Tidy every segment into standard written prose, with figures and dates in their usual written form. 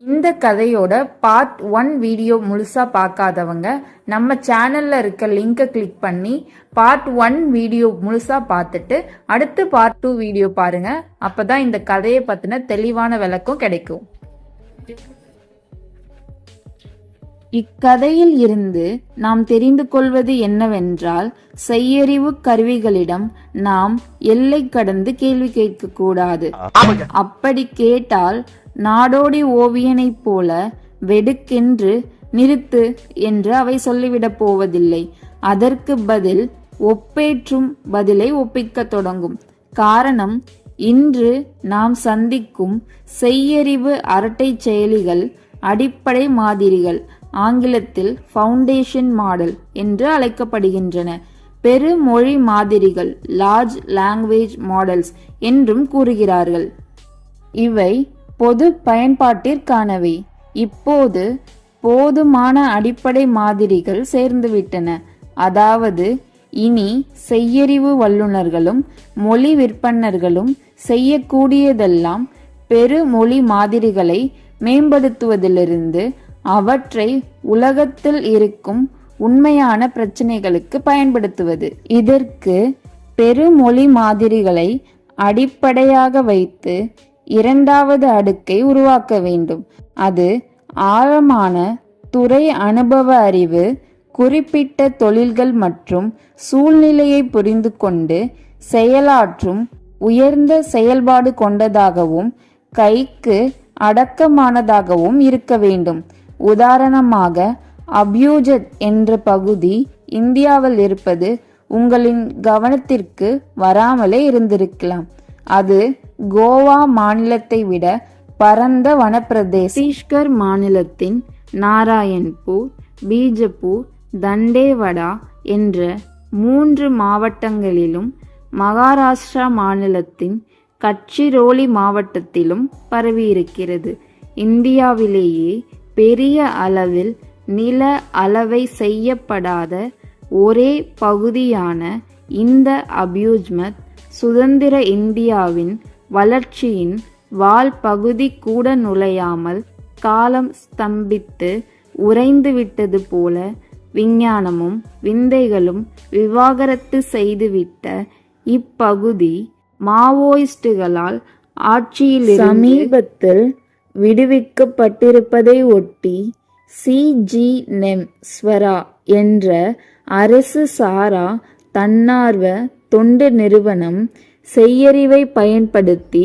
இந்த கதையோட part 1 video முழுசா பார்க்காதவங்க நம்ம சேனல்ல இருக்க லிங்கை கிளிக் பண்ணி பார்ட் 1 வீடியோ முழுசா பார்த்துட்டு அடுத்து பார்ட் 2 வீடியோ பாருங்க. அப்பதான் இந்த கதையை பத்தின தெளிவான விளக்கம் கிடைக்கும். இக்கதையில் இருந்து நாம் தெரிந்து கொள்வது என்னவென்றால், செய்யறிவு கருவிகளிடம் நாம் எல்லை கடந்து கேள்வி கேட்க கூடாது. அப்படி கேட்டால் நாடோடி ஓவியனைப் போல வெடுக்கென்று நிறுத்து என்று அவை சொல்லிவிடப் போவதில்லை. அதற்கு பதில் ஒப்பேற்றும் பதிலை ஒப்பிக்க தொடங்கும். காரணம், இன்று நாம் சந்திக்கும் செய்யறிவு அரட்டை செயலிகள் அடிப்படை மாதிரிகள், ஆங்கிலத்தில் ஃபவுண்டேஷன் மாடல் என்று அழைக்கப்படுகின்றன. பெருமொழி மாதிரிகள், லார்ஜ் லாங்குவேஜ் மாடல்ஸ் என்றும் கூறுகிறார்கள். இவை பொது பயன்பாட்டிற்கானவை. இப்போது போதுமான அடிப்படை மாதிரிகள் சேர்ந்துவிட்டன. அதாவது இனி செய்யறிவு வல்லுநர்களும் மொழி விற்பனர்களும் செய்யக்கூடியதெல்லாம் பெருமொழி மாதிரிகளை மேம்படுத்துவதிலிருந்து அவற்றை உலகத்தில் இருக்கும் உண்மையான பிரச்சனைகளுக்கு பயன்படுத்துவது. இதற்கு பெருமொழி மாதிரிகளை அடிப்படையாக வைத்து இரண்டாவது அடுக்கை உருவாக்க வேண்டும். அது ஆழமான துறை அனுபவ அறிவு, குறிப்பிட்ட தொழில்கள் மற்றும் சூழ்நிலையை புரிந்து கொண்டு செயலாற்றும் உயர்ந்த செயல்பாடு கொண்டதாகவும் கைக்கு அடக்கமானதாகவும் இருக்க வேண்டும். உதாரணமாக, அபியூஜத் என்ற பகுதி இந்தியாவில் இருப்பது உங்களின் கவனத்திற்கு வராமலே இருந்திருக்கலாம். அது கோவா மாநிலத்தை விட பரந்த வனப்பிரதேசம். சத்தீஸ்கர் மாநிலத்தின் நாராயண்பூர், பீஜப்பூர், தண்டேவடா என்ற 3 மாவட்டங்களிலும் மகாராஷ்டிரா மாநிலத்தின் கட்சிரோலி மாவட்டத்திலும் பரவியிருக்கிறது. இந்தியாவிலேயே பெரிய அளவில் நில அளவை செய்யப்படாத ஒரே பகுதியான இந்த அபியூஜ்மத் சுதந்திர இந்தியாவின் வளர்ச்சியின் வால் பகுதி கூட நுழையாமல் காலம் ஸ்தம்பித்து உறைந்துவிட்டது போல விஞ்ஞானமும் விந்தைகளும் விவாகரத்து செய்துவிட்ட இப்பகுதி மாவோயிஸ்டுகளால் ஆட்சியில் சமீபத்தில் விடுவிக்கப்பட்டிருப்பதை ஒட்டி CG NEM ஸ்வரா என்ற அரசு சாரா தன்னார்வ தொண்டு நிறுவனம் செய்யறிவை பயன்படுத்தி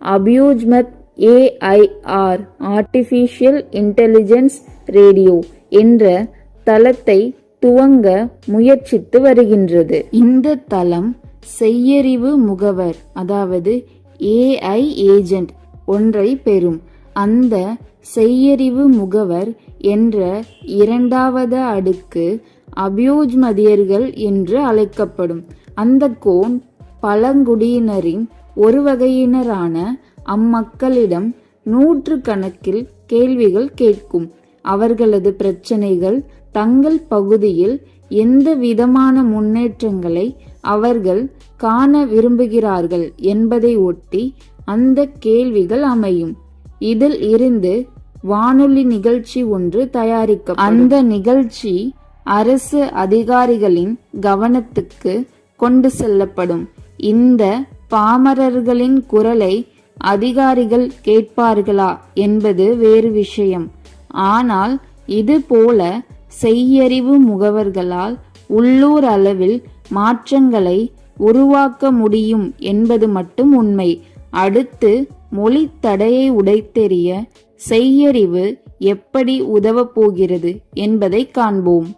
அபியூஜ்மத் AIR ஆர்டிஃபிஷியல் இன்டெலிஜென்ஸ் ரேடியோ என்ற தளத்தை துவங்க முயற்சித்து வருகின்றது. இந்த தளம் செய்யறிவு முகவர், அதாவது AI ஏஜென்ட் ஒன்றை பெறும். அந்த செய்யறிவு முகவர் என்ற இரண்டாவது அடுக்கு அபியூஜ்மதியர்கள் என்று அழைக்கப்படும். அந்த கோன் பழங்குடியினரின் ஒரு வகையினரான அம்மக்களிடம் 100 கணக்கில் கேள்விகள் கேட்கும். அவர்களது பிரச்சனைகள், தங்கள் பகுதியில் எந்த விதமான முன்னேற்றங்களை அவர்கள் காண விரும்புகிறார்கள் என்பதை ஒட்டி அந்த கேள்விகள் அமையும். இதில் இருந்து வானொலி நிகழ்ச்சி ஒன்று தயாரிக்கப்படும். அந்த நிகழ்ச்சி அரசு அதிகாரிகளின் கவனத்துக்கு கொண்டு செல்லப்படும். இந்த பாமரர்களின் குரலை அதிகாரிகள் கேட்பார்களா என்பது வேறு விஷயம். ஆனால் இது போல செய்யறிவு முகவர்களால் உள்ளூர் அளவில் மாற்றங்களை உருவாக்க முடியும் என்பது மட்டும் உண்மை. அடுத்து மொழி தடையை உடைத்தெறிய செய்யறிவு எப்படி உதவப் போகிறது என்பதை காண்போம்.